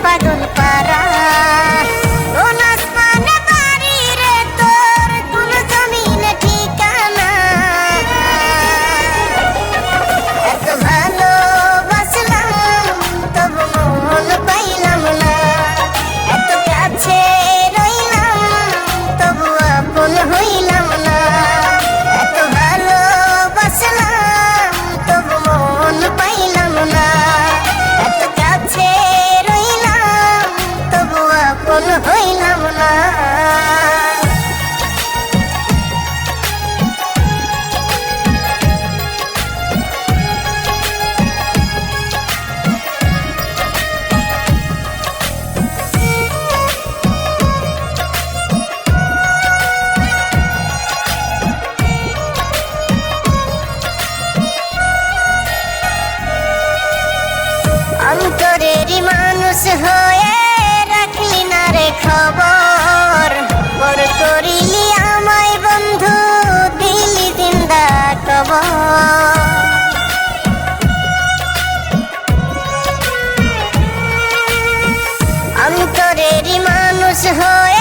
পাগল পারা কোন আসমানে বাড়ি রে তোর কোন জমিনে ঠিকানা এত ভালোবাসলাম তবু মন পাইলাম না এত কাছে রইলাম তবু আপন হইলাম না এত ভালোবাসলাম তবু মন পাইলাম না এত কাছে রইলাম তবু আপন হইলাম না অন্তরেরই মানুষ হয়ে রাখলি না রে খবর বড় করিলি আমায় বন্ধু দিলি জিন্দা কবর অন্তরেরই মানুষ হয়ে